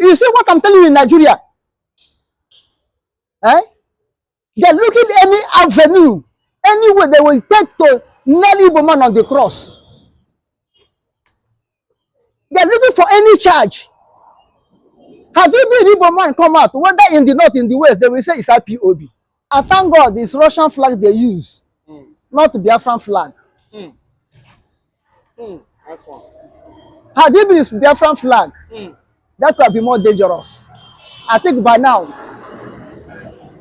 You see what I'm telling you in Nigeria? Eh? They're looking any avenue, any way they will take to nail Igbo man on the cross. They're looking for any charge. Had you been Igbo man come out, whether in the north, in the west, they will say it's IPOB. I thank God it's Russian flag they use, not the Biafran flag. That's one. Had it been Biafran flag, that could have been more dangerous. I think by now,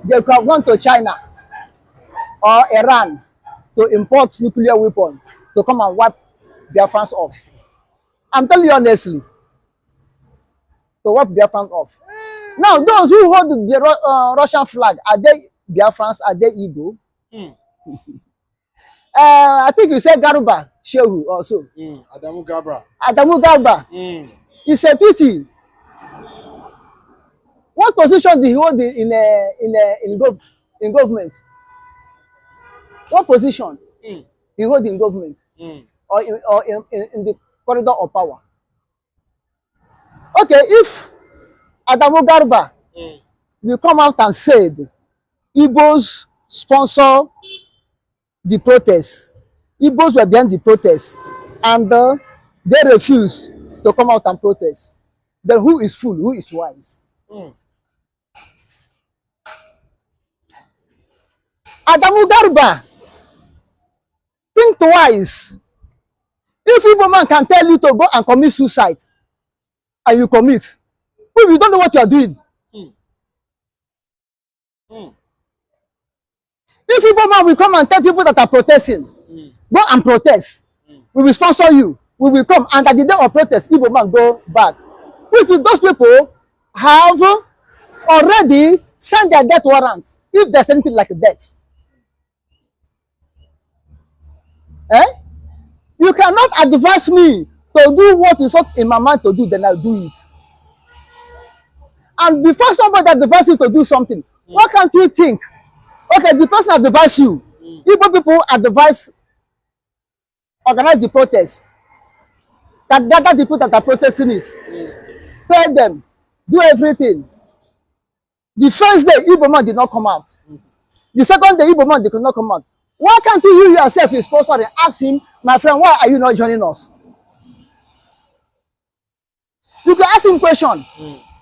they could have gone to China or Iran to import nuclear weapons to come and wipe Biafrans off. I'm telling you honestly, to wipe Biafrans off. Now, those who hold the Russian flag, are they Biafrans? Are they Igbo? I think you said Garuba Shehu also. Adamu Gabra. Adamu Gabra. It's a pity. What position did he hold in government? What position he hold in government or in the corridor of power? Okay, if Adamu Garba will come out and said Igbos sponsor the protest, Igbos were behind the protest, and they refuse to come out and protest, then who is fool? Who is wise? Adamu Garba, think twice. If Igbo man can tell you to go and commit suicide, and you commit, if you don't know what you are doing. If Igbo man will come and tell people that are protesting, go and protest, we will sponsor you, we will come, and at the day of protest, Igbo man go back. If those people have already sent their death warrant, if there's anything like that, you cannot advise me to do what is not in my mind to do, then I'll do it. And before somebody advises you to do something, what can't you think? Okay, the person advises you. Igbo people advise, organize the protest, that gather the people that are protesting it, pay them, do everything. The first day, Igbo man did not come out. The second day, Igbo man did not come out. Why can't you yourself, his sponsor, and ask him, my friend, why are you not joining us? You can ask him question.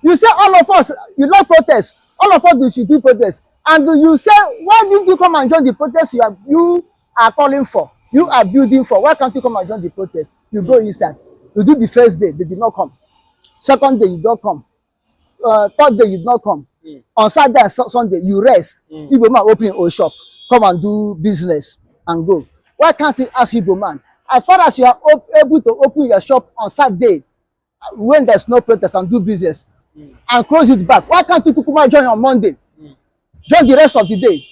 You say all of us, you love protest. All of us, we should do protest. And you say, why didn't you come and join the protest you are calling for? You are building for. Why can't you come and join the protest? You go inside. You do the first day, they did not come. Second day, you don't come. Third day, you did not come. On Saturday and Sunday, you rest. Igbo man open your shop. Come and do business and go. Why can't you ask Igbo man? As far as you are able to open your shop on Saturday, when there's no protest, and do business, and close it back, why can't you Kukuma join on Monday? Join the rest of the day.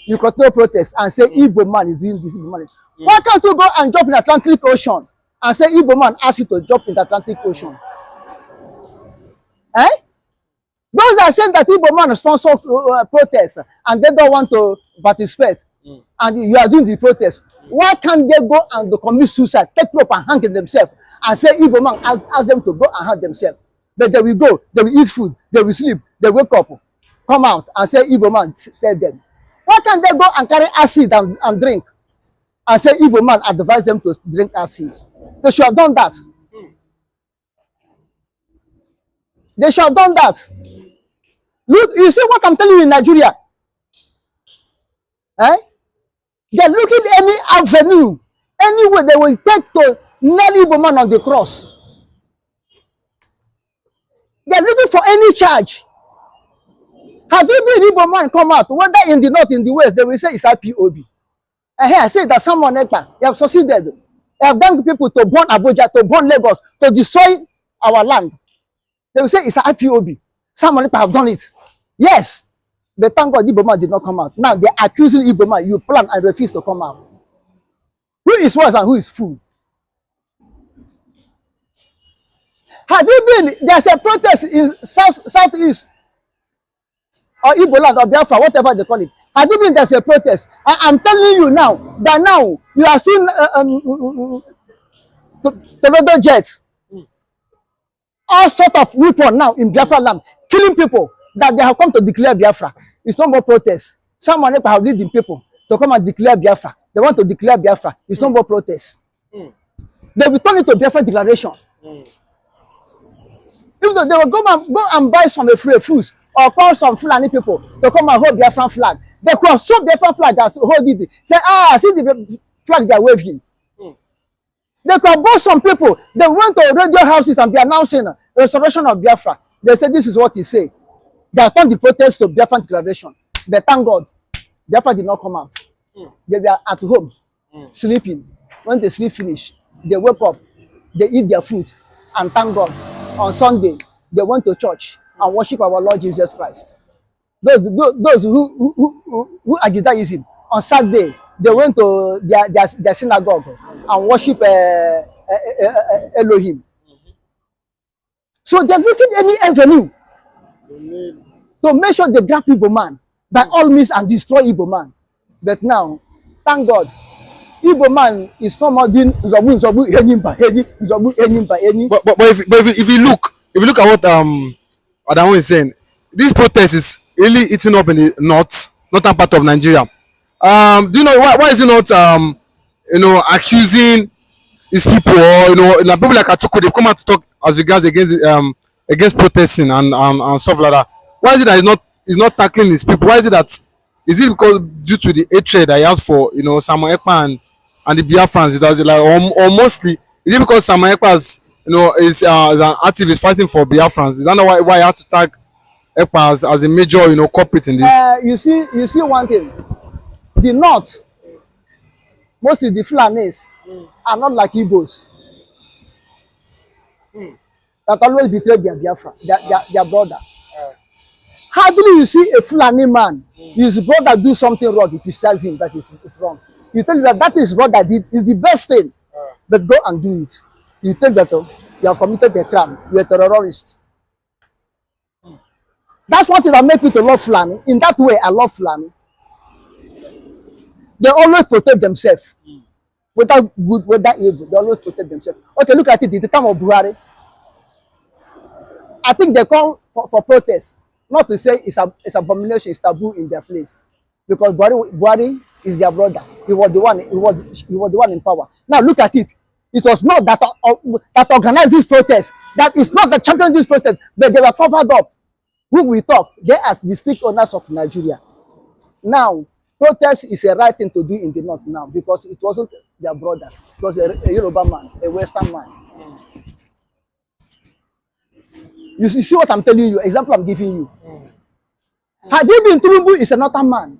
You continue protest and say Igbo man is doing this, Igbo man. Why can't you go and jump in the Atlantic Ocean and say Igbo man ask you to jump in the Atlantic Ocean? Those are saying that Igbo man sponsor protest and they don't want to participate, and you are doing the protest. Why can't they go and commit suicide, take rope and hang themselves, and say Igbo man ask them to go and hang themselves? But they will go, they will eat food, they will sleep, they wake up, come out and say Igbo man tell them. Why can't they go and carry acid and drink and say Igbo man advise them to drink acid? They should have done that. They should have done that. Look, you see what I'm telling you in Nigeria? They're looking any avenue, any way they will take to nail Igbo man on the cross. They're looking for any charge. Had you been Igbo man come out, whether in the north, in the west, they will say it's IPOB. And here I say that someone Ekpa, they have succeeded. They have done people to burn Abuja, to burn Lagos, to destroy our land. They will say it's IPOB. Someone Ekpa have done it. Yes. But thank God Igbo man did not come out. Now they're accusing Igbo man. You plan and refuse to come out. Who is wise and who is fool? Had you been, there's a protest in southeast, or Igbo land, or Biafra, whatever they call it. Had you been, there's a protest. I'm telling you now, that now, you have seen Toledo jets. all sort of weapon now in Biafra land, killing people that they have come to declare Biafra. It's no more protest. Someone have leading people to come and declare Biafra. They want to declare Biafra. It's no more protest. They will turn it to Biafra declaration. If they will go and buy some free foods or call some Fulani people to come and hold Biafran flag, they could have shown Biafran flag as hold it. Say, see the flag they are waving. They could bought some people. They went to radio houses and be announcing restoration of Biafra. They said this is what he say. They have turned the protest to Biafran declaration. But thank God, Biafra did not come out. They were at home, sleeping. When they sleep finish, they wake up, they eat their food, and thank God. On Sunday, they went to church and worship our Lord Jesus Christ. Those who are Judaism, on Saturday, they went to their synagogue and worship Elohim. So they're looking any avenue to make sure they grab Igbo man by all means and destroy Igbo man. But now, thank God, Igbo man is not more doing zobu But if you look at what Adamu is saying, this protest is really eating up in the northern part of Nigeria. Do you know why is it not accusing these people, or people like Atuku, they come out to talk as regards against protesting and stuff like that. Why is it that he's not tackling these people? Why is it because due to the hatred that he has for Samuel Ekpa and the Biafrans? It does it like or mostly is it because Samuel Ekpa is an activist fighting for Biafrans? Is that why he had to tag Ekpa as a major culprit in this? You see one thing. The North, mostly the Fulanis, are not like Igbos. That always betray their Biafra, their brother. Hardly you see a Fulani man, his brother do something wrong, he criticizes him that is wrong. You tell him that is what I did, is the best thing, but go and do it. You tell that you have committed a crime, you are a terrorist. That's one thing that makes me to love Fulani. In that way, I love Fulani. They always protect themselves. Whether good, whether evil, they always protect themselves. Okay, look at it. In the time of Buhari, I think they come for protest. Not to say it's abomination, it's taboo in their place. Because Buhari is their brother. He was the one in power. Now look at it. It was not that organized this protest. That is not the champion of this protest, but they were covered up. Who we talk? They are the district owners of Nigeria. Now, protest is a right thing to do in the North now because it wasn't their brother. It was a Yoruba man, a Western man. You see what I'm telling you? Example I'm giving you. Had he been Tinubu is a northern man,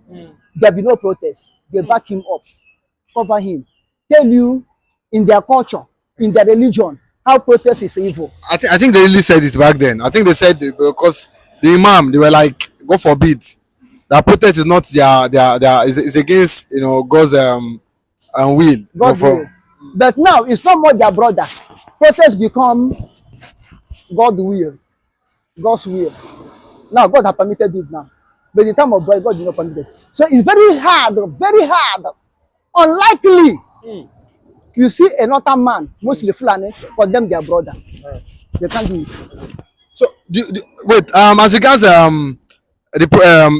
there'll be no protest. They back him up, cover him, tell you in their culture, in their religion, how protest is evil. I think they really said it back then. I think they said it because the imam, they were like, God forbid, that protest is not is against God's will. God's will. But now it's not more their brother. Protest become God's will. God's will. Now God has permitted it now. But in the time of God, God did not permit it. So it's very hard, unlikely. You see another man, mostly Fulani, condemn their brother. They can't do it. So wait, as regards the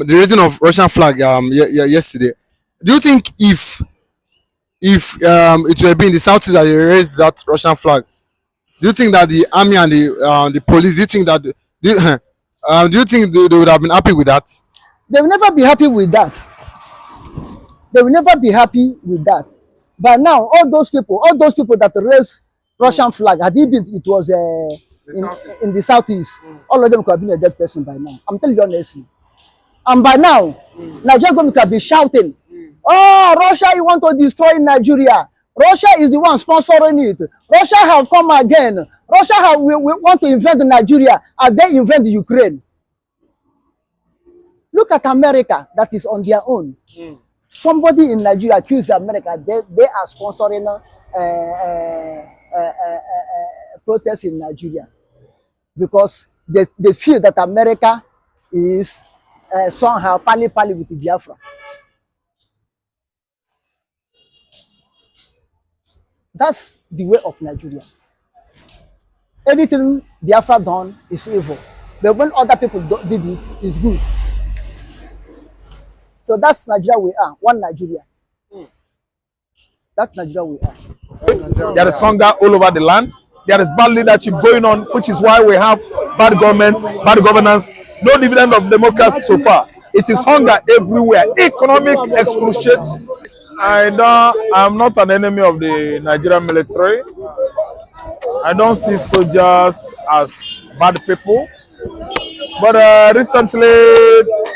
raising of Russian flag yesterday, do you think if it were been the Southeast that they raised that Russian flag, do you think that the army and the police, do you think they would have been happy with that? They will never be happy with that. They will never be happy with that. But now, all those people that raise Russian flag, had it been, it was in the Southeast, all of them could have been a dead person by now. I'm telling you honestly. And by now, Nigeria government could be shouting, "Oh, Russia, you want to destroy Nigeria. Russia is the one sponsoring it. Russia have come again. Russia we want to invade Nigeria, and they invade Ukraine." Look at America, that is on their own. Somebody in Nigeria accused America they are sponsoring protests in Nigeria because they feel that America is somehow pali with Biafra. That's the way of Nigeria. anything Biafra done is evil. But when other people did it, it's good. So that's Nigeria we are, one Nigeria. That's Nigeria we are. There is hunger all over the land. There is bad leadership going on, which is why we have bad government, bad governance, no dividend of democracy so far. It is hunger everywhere, economic excruciation. I'm not an enemy of the Nigerian military. I don't see soldiers as bad people. But recently,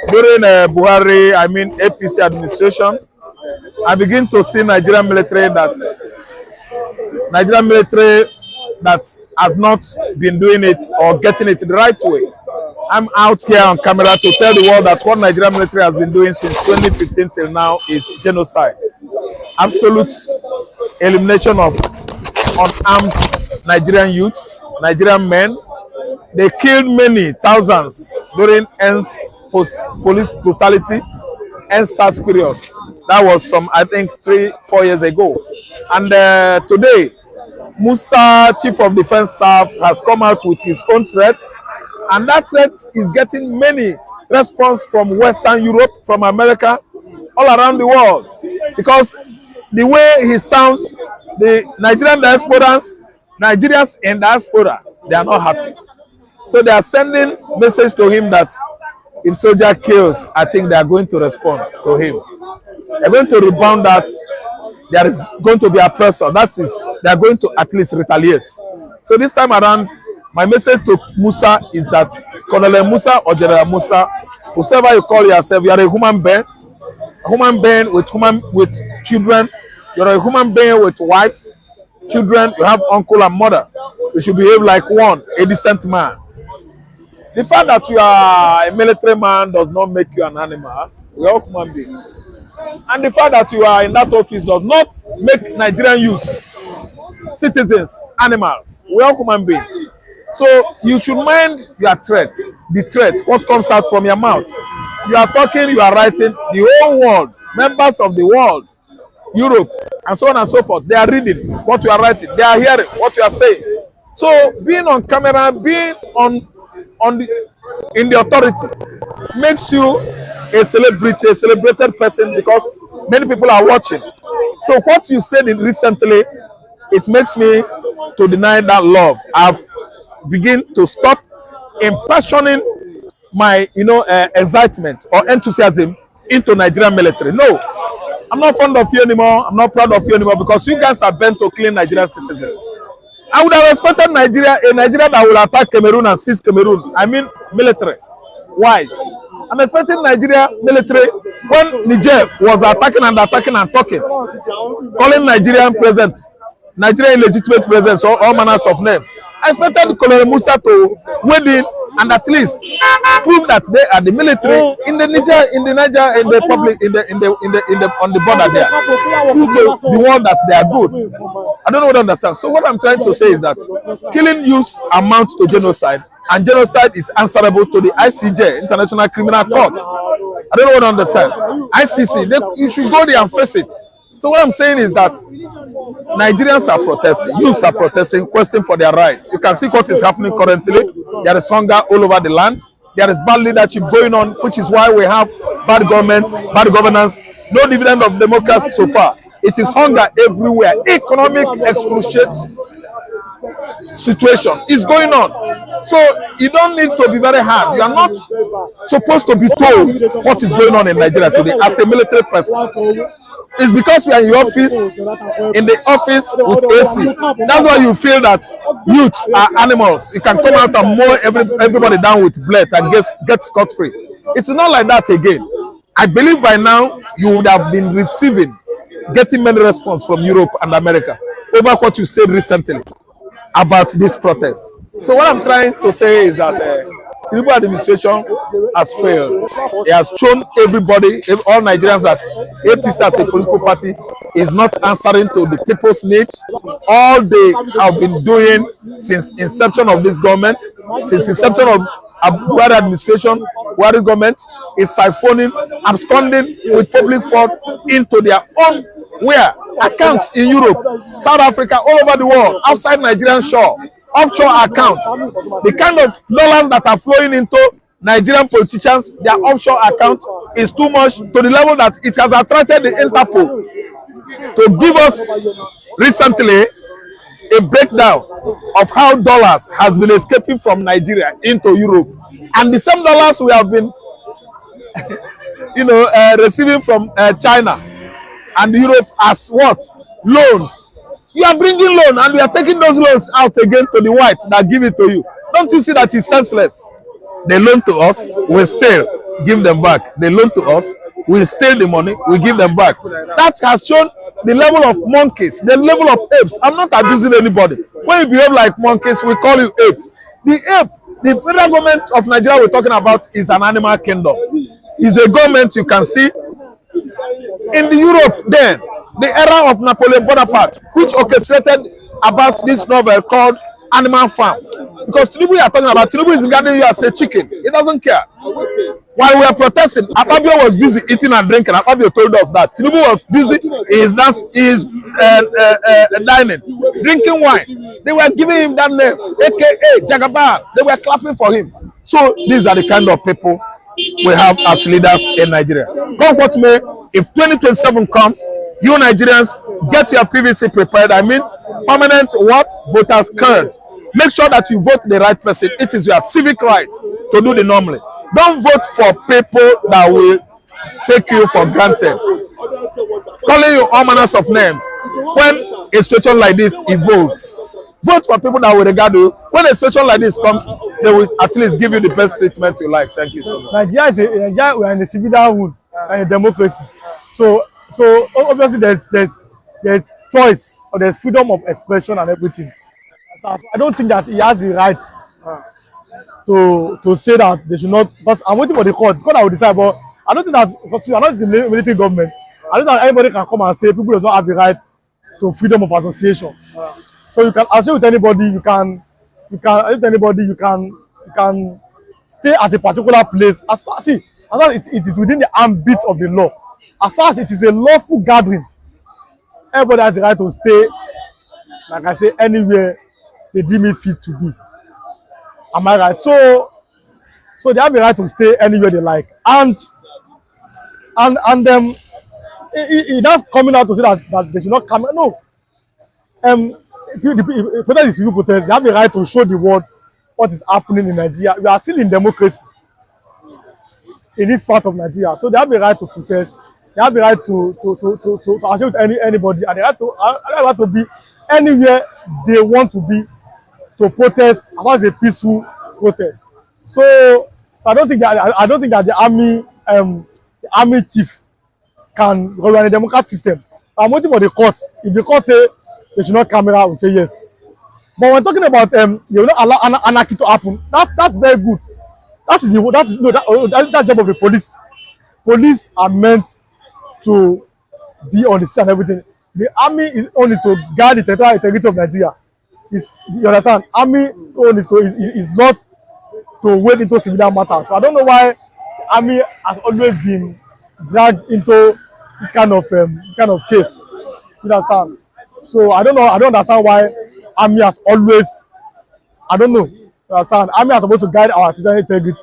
during Buhari, APC administration, I begin to see Nigerian military that has not been doing it or getting it the right way. I'm out here on camera to tell the world that what Nigerian military has been doing since 2015 till now is genocide. Absolute elimination of unarmed Nigerian youths, Nigerian men. They killed many thousands during police brutality and SARS period. That was I think 3-4 years ago. And today, Musa, Chief of Defense Staff, has come out with his own threat. And that threat is getting many response from Western Europe, from America, all around the world. Because the way he sounds, the Nigerian diasporans, Nigerians in diaspora, they are not happy. So they are sending message to him that if soldier kills, I think they are going to respond to him. They're going to rebound that there is going to be a pressure. That is, they are going to at least retaliate. So this time around, my message to Musa is that Colonel Musa or General Musa, whoever you call yourself, you are a human being with children. You are a human being with wife, children. You have uncle and mother. You should behave like one, a decent man. The fact that you are a military man does not make you an animal. We are all human beings. And the fact that you are in that office does not make Nigerian youth, citizens, animals. We are all human beings. So you should mind your threat, what comes out from your mouth. You are talking, you are writing, the whole world, members of the world, Europe, and so on and so forth, they are reading what you are writing. They are hearing what you are saying. So being on camera, being in the authority makes you a celebrity, a celebrated person because many people are watching. So what you said recently, it makes me to deny that love. I've begin to stop impassioning my excitement or enthusiasm into Nigerian military. No, I'm not fond of you anymore. I'm not proud of you anymore because you guys are bent to clean Nigerian citizens. I would have expected Nigeria that will attack Cameroon and seize Cameroon. I mean military wise. I'm expecting Nigeria military when Niger was attacking and talking, calling Nigerian president, Nigerian illegitimate presidents, or all manners of names. I expected Colonel Musa to wade in and at least prove that they are the military in the Niger, in the public, on the border there. Prove to the world that they are good. I don't know what to understand. So what I'm trying to say is that killing youths amounts to genocide, and genocide is answerable to the ICJ, International Criminal Court. I don't know what to understand. ICC, you should go there and face it. So what I'm saying is that Nigerians are protesting, youths are protesting, questioning for their rights. You can see what is happening currently. There is hunger all over the land. There is bad leadership going on, which is why we have bad government, bad governance, no dividend of democracy so far. It is hunger everywhere. Economic excruciation situation is going on. So you don't need to be very hard. You are not supposed to be told what is going on in Nigeria today as a military person. It's because you are in the office with AC. That's why you feel that youths are animals. You can come out and mow everybody down with blood and get scot-free. It's not like that again. I believe by now you would have been getting many response from Europe and America over what you said recently about this protest. So what I'm trying to say is that Tinubu administration has failed. It has shown everybody, all Nigerians, that APC as a political party is not answering to the people's needs. All they have been doing since inception of this government, since inception of Buhari administration, Buhari government, is siphoning, absconding with public fund into their own accounts in Europe, South Africa, all over the world, outside Nigerian shore, offshore account. The kind of dollars that are flowing into Nigerian politicians, their offshore account is too much to the level that it has attracted the Interpol to give us recently a breakdown of how dollars has been escaping from Nigeria into Europe, and the same dollars we have been receiving from China and Europe as what? Loans. You are bringing loan and we are taking those loans out again to the white that give it to you. Don't you see that it's senseless? They loan to us, we still give them back. They loan to us, we steal the money, we give them back. That has shown the level of monkeys, the level of apes. I'm not abusing anybody. When you behave like monkeys, we call you ape. The ape, the federal government of Nigeria we're talking about is an animal kingdom. It's a government you can see in the Europe then, the era of Napoleon Bonaparte, which orchestrated about this novel called Animal Farm. Because Tinubu you are talking about, Tinubu is regarding you as a chicken. He doesn't care. While we are protesting, Akpabio was busy eating and drinking. Akpabio told us that. Tinubu was busy, he is dining, drinking wine. They were giving him that name, aka Jagaban. They were clapping for him. So these are the kind of people we have as leaders in Nigeria. Come what may, if 2027 comes, you Nigerians get your PVC prepared. I mean, permanent what? Voters card. Make sure that you vote the right person. It is your civic right to do the normally. Don't vote for people that will take you for granted, calling you all manners of names. When a situation like this evolves, vote for people that will regard you. When a situation like this comes, they will at least give you the best treatment you like. Thank you so much. Nigeria, we are in a civilian and a democracy. So obviously there's choice or there's freedom of expression and everything. So I don't think that he has the right to say that they should not. Because I'm waiting for the court. It's court that will decide. But I don't think that, because we are not the military government, I don't think that anybody can come and say people do not have the right to freedom of association. So you can associate with anybody. You can stay at a particular place as far as it is within the ambit of the law. As far as it is a lawful gathering, everybody has the right to stay, like I say, anywhere they deem it fit to be. Am I right? So they have the right to stay anywhere they like. And it does coming out to say that they should not come. No. The protest is people protest. They have the right to show the world what is happening in Nigeria. We are still in democracy in this part of Nigeria. So they have the right to protest. They have the right to associate with anybody, and they have to be anywhere they want to be to protest as long as a peaceful protest. So I don't think that the army chief can run a democratic system. I'm waiting for the court. If the court say they should not camera, we say yes. But when talking about you will not allow anarchy to happen, that's very good. That's the job of the police. Police are meant to be on the scene and everything. The army is only to guard the territorial integrity of Nigeria. You understand? Army only is not to wade into civilian matters. So I don't know why the army has always been dragged into this kind of case. You understand? So I don't understand why army has always, I don't know. You understand? Army is supposed to guide our territorial integrity.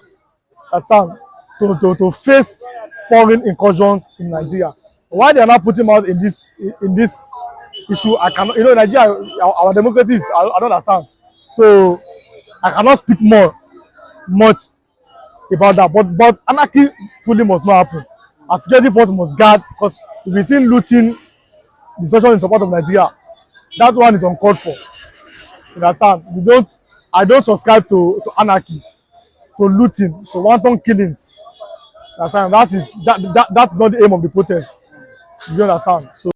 Understand? To face foreign incursions in Nigeria. Why they are not putting out in this issue, I cannot. Nigeria, our democracy is, I don't understand. So I cannot speak much about that. But anarchy truly must not happen. Our security force must guard, because if we see looting, destruction in support of Nigeria, that one is uncalled for. You understand? I don't subscribe to anarchy, to looting, to wanton killings. Understand? That is not the aim of the protest. You understand? So